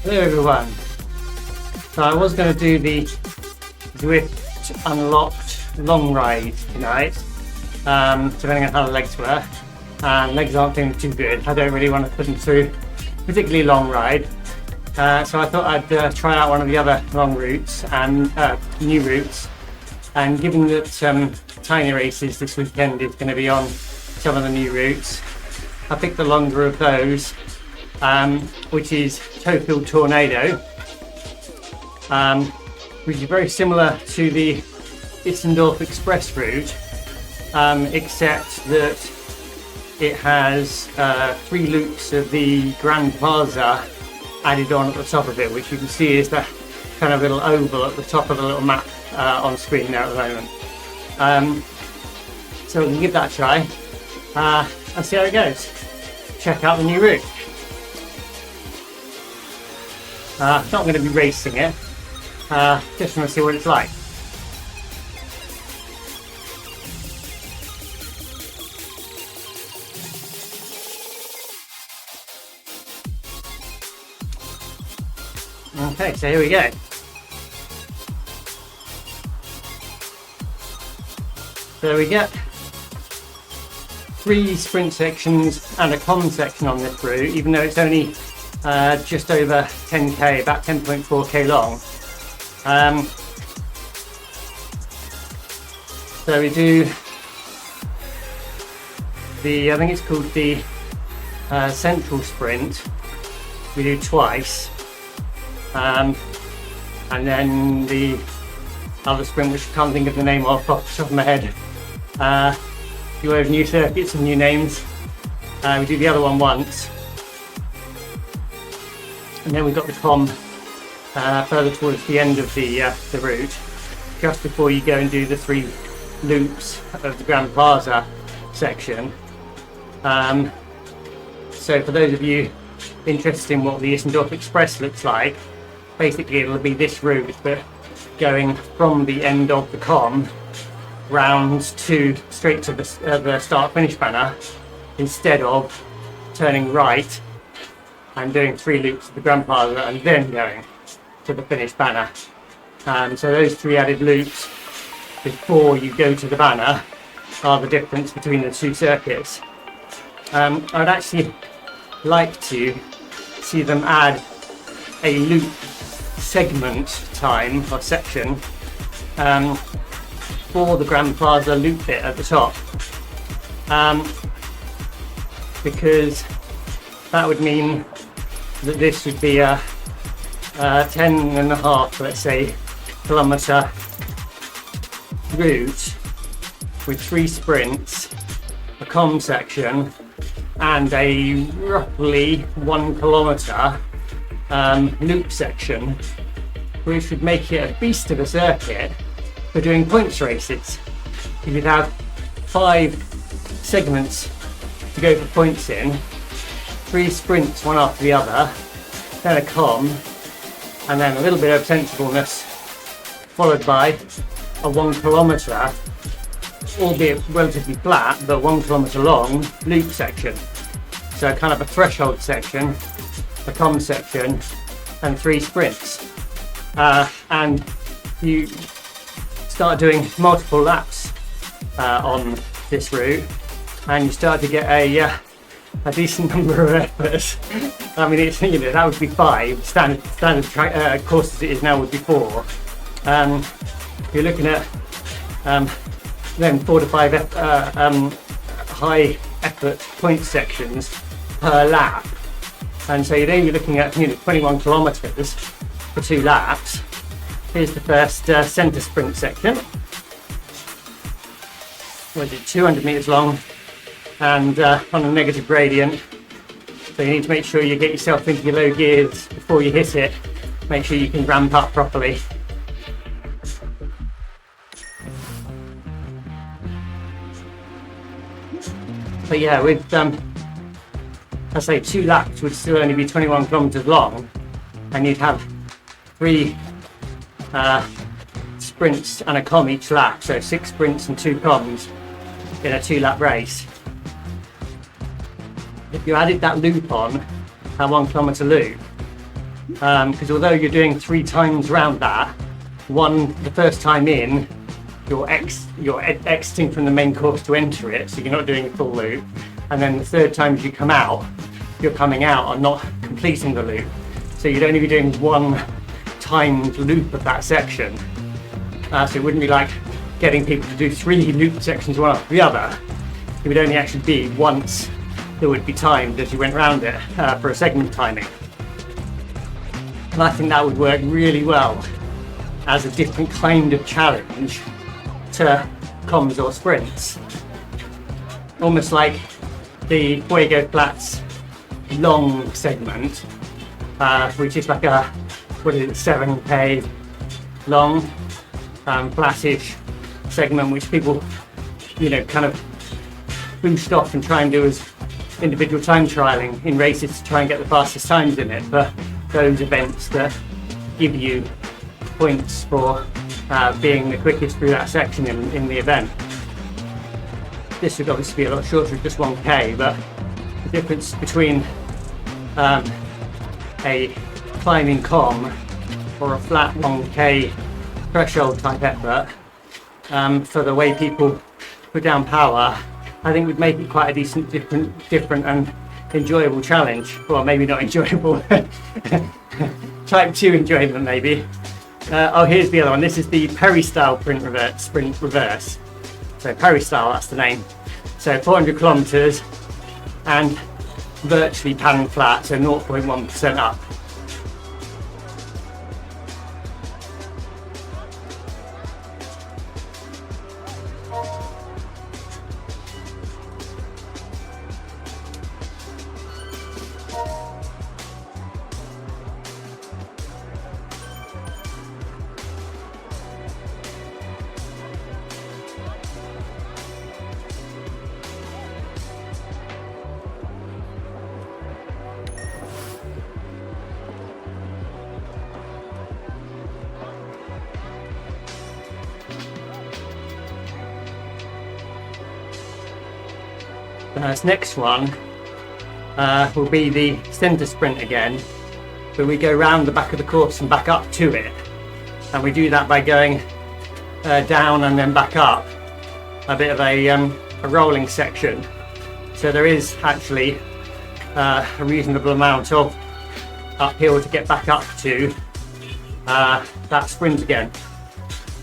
Hello everyone. So I was going to do the Zwift Unlocked long ride tonight, depending on how the legs were. And legs aren't feeling too good. I don't really want to put them through a particularly long ride. So I thought I'd try out one of the other long routes and new routes. And given that Tiny Races this weekend is going to be on some of the new routes, I picked the longer of those, which is Toefield Tornado, which is very similar to the Isendorf Express route, except that it has 3 loops of the Grand Plaza added on at the top of it, which you can see is the kind of little oval at the top of the little map on screen now at the moment. So we can give that a try and see how it goes. Check out the new route. Not going to be racing it, just want to see what it's like. Okay, so here we go. So we get 3 sprint sections and a common section on this route, even though it's only just over 10k, about 10.4k long. So we do the, I think it's called the central sprint. We do twice, and then the other sprint, which I can't think of the name of off the top of my head. You have new circuits and new names. We do the other one once. And then we've got the com further towards the end of the route, just before you go and do the 3 loops of the Grand Plaza section. So for those of you interested in what the Isendorf Express looks like, basically it'll be this route, but going from the end of the com round to straight to the start-finish banner, instead of turning right and doing 3 loops of the Grand Plaza and then going to the finish banner. So those 3 added loops before you go to the banner are the difference between the 2 circuits. I would actually like to see them add a loop segment time or section for the Grand Plaza loop bit at the top, because that would mean that this would be a 10.5, let's say, kilometre route with 3 sprints, a com section, and a roughly 1 kilometre loop section, which would make it a beast of a circuit for doing points races. You could have 5 segments to go for points in, 3 sprints one after the other, then a com, and then a little bit of sensibleness, followed by a 1 kilometre, albeit relatively flat, but 1 kilometre long loop section. So kind of a threshold section, a com section, and 3 sprints. And you start doing multiple laps on this route, and you start to get a decent number of efforts. I mean, it's, you know, that would be 5 standard track, course as it is now would be 4. You're looking at then 4 to 5 high effort point sections per lap, and so you'd only be looking at 21 kilometres for 2 laps. Here's the first centre sprint section, which is 200 metres long and on a negative gradient, so you need to make sure you get yourself into your low gears before you hit it. Make sure you can ramp up properly. But yeah, with I say 2 laps would still only be 21 kilometres long, and you'd have 3 sprints and a com each lap, so 6 sprints and 2 coms in a 2-lap race. If you added that loop on, that 1 kilometre loop, because although you're doing 3 times round that, the first time in, you're exiting from the main course to enter it, so you're not doing a full loop, and then the third time as you come out, you're coming out and not completing the loop, so you'd only be doing 1 timed loop of that section. So it wouldn't be like getting people to do 3 loop sections one after the other. It would only actually be once that would be timed as you went around it for a segment timing. And I think that would work really well as a different kind of challenge to comms or sprints. Almost like the Fuego Flats long segment, which is like a, 7K long, flattish segment, which people, kind of boost off and try and do as individual time trialing in races to try and get the fastest times in it, for those events that give you points for being the quickest through that section in the event. This would obviously be a lot shorter, just 1K, but the difference between a climbing comm or a flat 1K threshold type effort, for the way people put down power, I think would make it quite a decent, different and enjoyable challenge. Well, maybe not enjoyable, type 2 enjoyment maybe. Here's the other one. This is the Perry style sprint reverse. So Perry style, that's the name. So 400 kilometers and virtually pan flat, so 0.1% up. This next one will be the centre sprint again, but we go round the back of the course and back up to it, and we do that by going down and then back up, a bit of a rolling section. So there is actually a reasonable amount of uphill to get back up to that sprint again,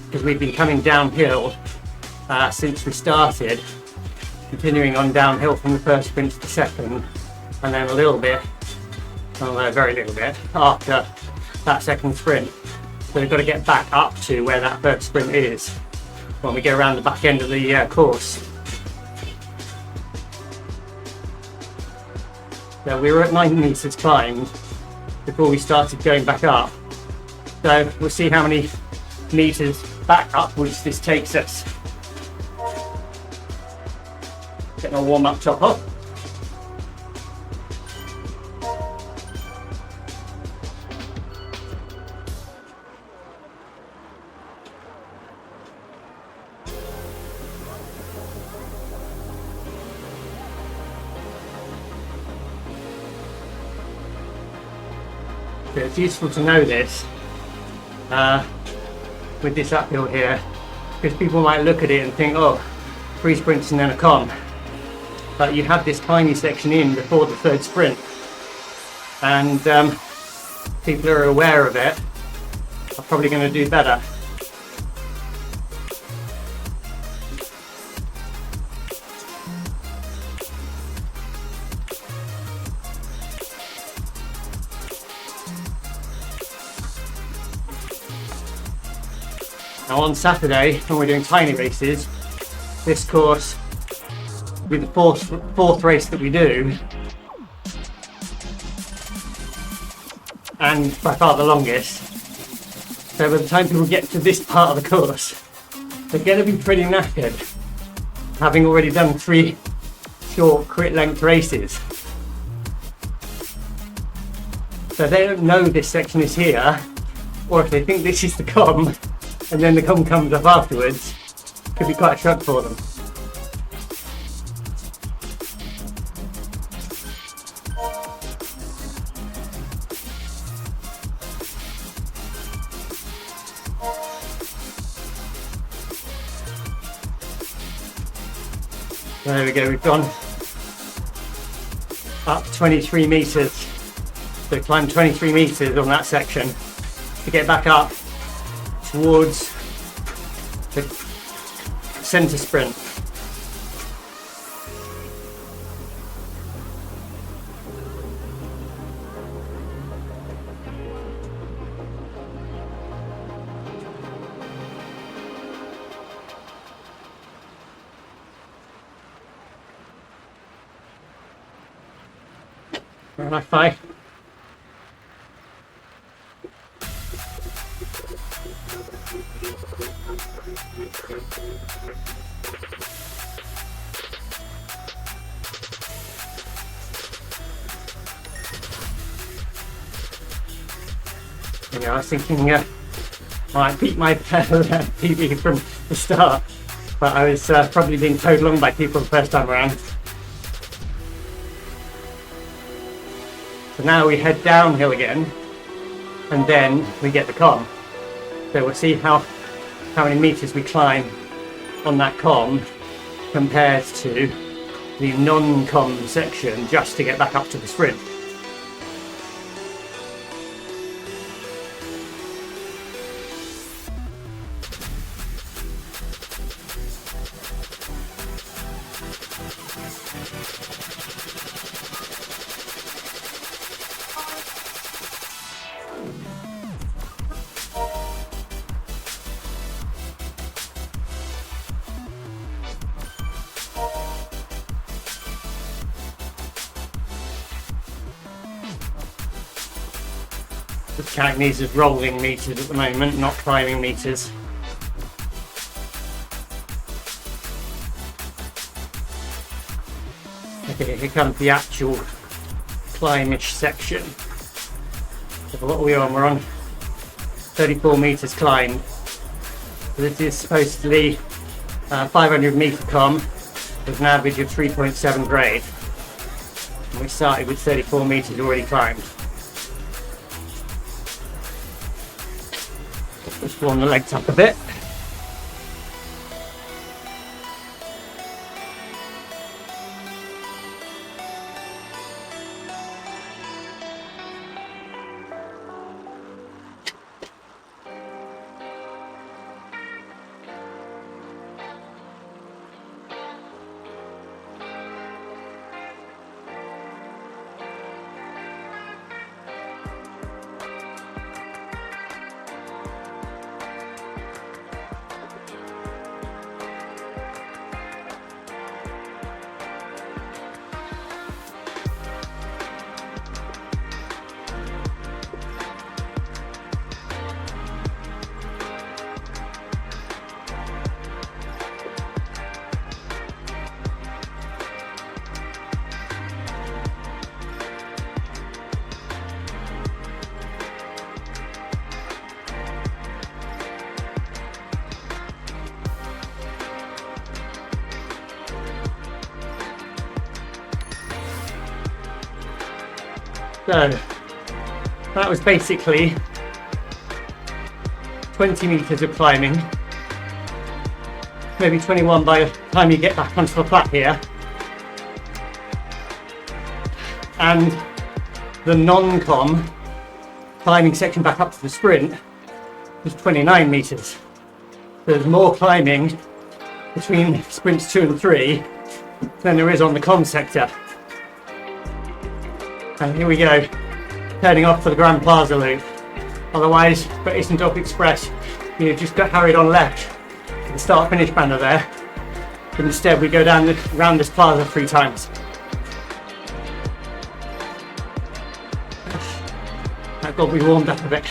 because we've been coming downhill since we started, continuing on downhill from the first sprint to the second, and then a little bit, although very little bit, after that second sprint. So we've got to get back up to where that first sprint is when we go around the back end of the course. So we were at 9 meters climbed before we started going back up. So we'll see how many meters back upwards this takes us. Get my warm-up top off. So it's useful to know this with this uphill here, because people might look at it and think, oh, 3 sprints and then a con. But you have this tiny section in before the third sprint, and people who are aware of it are probably going to do better. Now on Saturday, when we're doing tiny races, this course will be the fourth race that we do, and by far the longest. So by the time people get to this part of the course, they're going to be pretty knackered, having already done 3 short crit length races. So if they don't know this section is here, or if they think this is the com, and then the com comes up afterwards, it could be quite a shock for them. There we go, we've gone up 23 metres. So climbed 23 metres on that section to get back up towards the centre sprint. High five. I was thinking I beat my PB from the start, but I was probably being towed along by people the first time around. So now we head downhill again, and then we get the comm. So we'll see how many meters we climb on that comm compared to the non-comm section just to get back up to the sprint. Just counting these as rolling meters at the moment, not climbing meters. Okay, here comes the actual climbish section. So what are we on? We're on 34 meters climbed. So this is supposedly 500 meter comm with an average of 3.7 grade. And we started with 34 meters already climbed. Just warm the legs up a bit. So that was basically 20 meters of climbing, maybe 21 by the time you get back onto the flat here, and the non-comm climbing section back up to the sprint was 29 meters. There's more climbing between sprints 2 and 3 than there is on the comm sector. And here we go, turning off for the Grand Plaza loop. Otherwise, for Eastendorf Express, you just got carried on left to the start-finish banner there. But instead, we go down around this plaza 3 times. That got me warmed up a bit.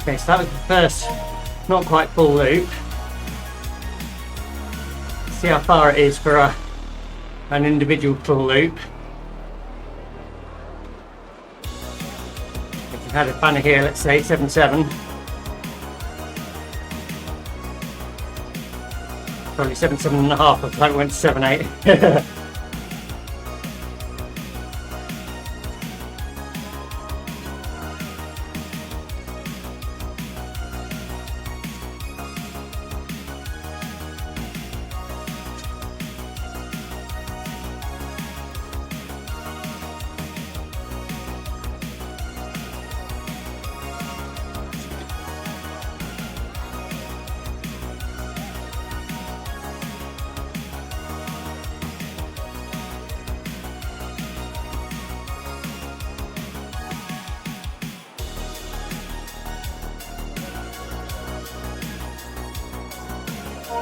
Okay, so that was the first not quite full loop. See how far it is for an individual full loop. If you had a banner here, let's say 7.7. Probably 7.5 if I went to 7.8.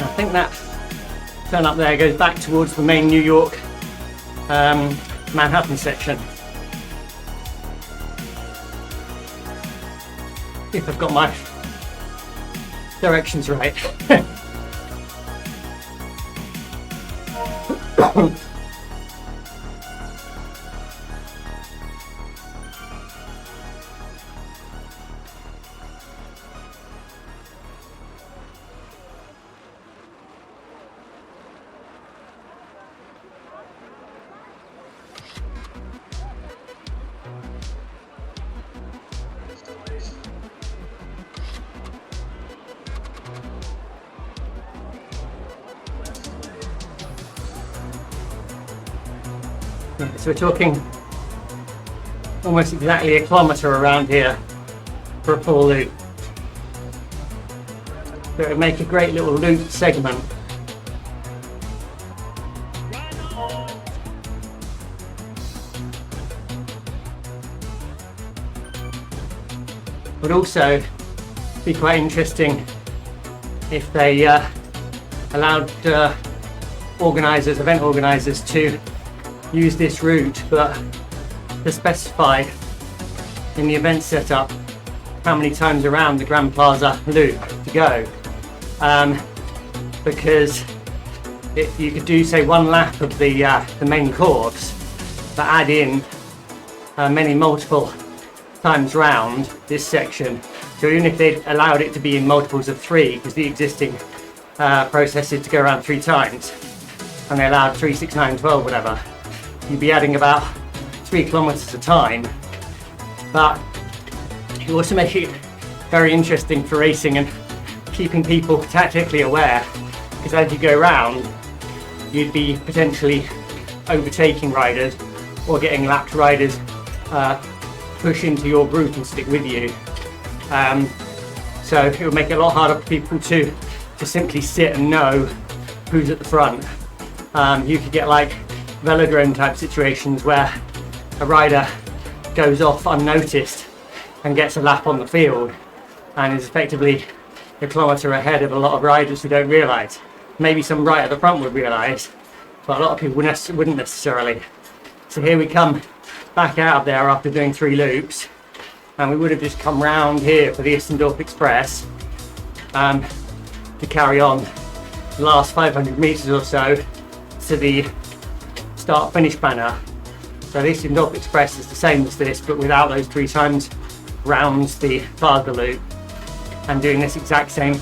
I think that turn up there goes back towards the main New York Manhattan section. If I've got my directions right. So we're talking almost exactly a kilometre around here for a full loop. So it would make a great little loop segment. Would also be quite interesting if they allowed event organisers to use this route, but to specify in the event setup how many times around the Grand Plaza loop to go, because if you could do, say, one lap of the main course, but add in many multiple times round this section. So even if they'd allowed it to be in multiples of 3, because the existing process is to go around 3 times, and they allowed 3, 6, 9, 12, whatever, you'd be adding about 3 kilometers a time. But it also makes it very interesting for racing and keeping people tactically aware, because as you go round, you'd be potentially overtaking riders or getting lapped riders push into your group and stick with you. So it would make it a lot harder for people to simply sit and know who's at the front. You could get like velodrome type situations where a rider goes off unnoticed and gets a lap on the field and is effectively a kilometre ahead of a lot of riders who don't realise. Maybe some right at the front would realise, but a lot of people wouldn't necessarily. So here we come back out of there after doing 3 loops, and we would have just come round here for the Istendorf Express to carry on the last 500 metres or so to the start finish banner. So the Istendorf Express is the same as this, but without those 3 times rounds the Plaza loop, and doing this exact same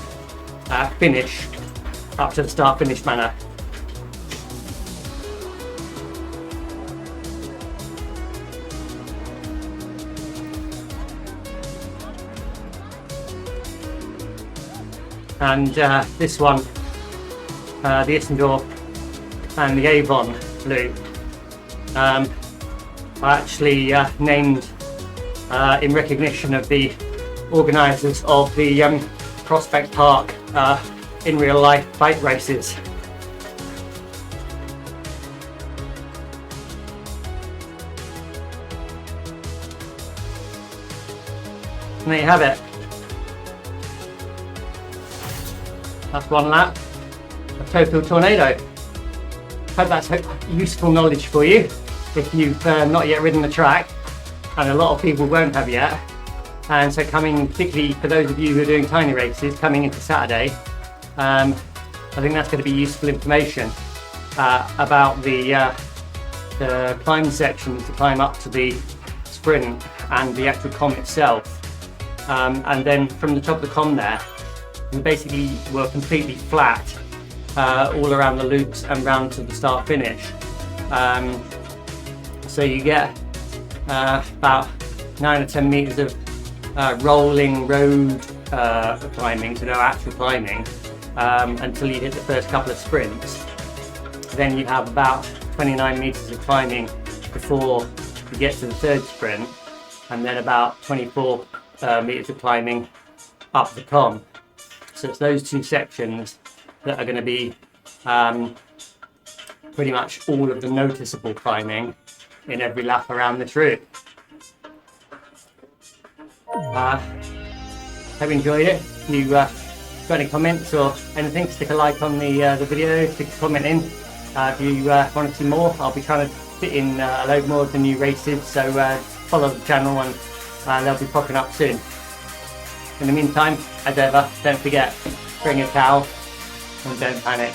finish up to the start finish banner. And this one, the Istendorf and the Avon loop, are actually named in recognition of the organisers of the Prospect Park in real life bike races. And there you have it. That's one lap of Toefield Tornado. Hope that's useful knowledge for you if you've not yet ridden the track, and a lot of people won't have yet. And so particularly for those of you who are doing tiny races, coming into Saturday, I think that's going to be useful information about the climb section to climb up to the sprint and the actual comm itself. And then from the top of the comm there, we basically were completely flat all around the loops and round to the start finish. So you get about 9 or 10 meters of rolling road climbing, so no actual climbing, until you hit the first couple of sprints. Then you have about 29 meters of climbing before you get to the third sprint, and then about 24 meters of climbing up the comm. So it's those two sections that are going to be pretty much all of the noticeable climbing in every lap around this route. Hope you enjoyed it. If you got any comments or anything, stick a like on the video, stick a comment in. If you want to see more, I'll be trying to fit in a load more of the new races, so follow the channel and they'll be popping up soon. In the meantime, as ever, don't forget, bring a towel and don't panic.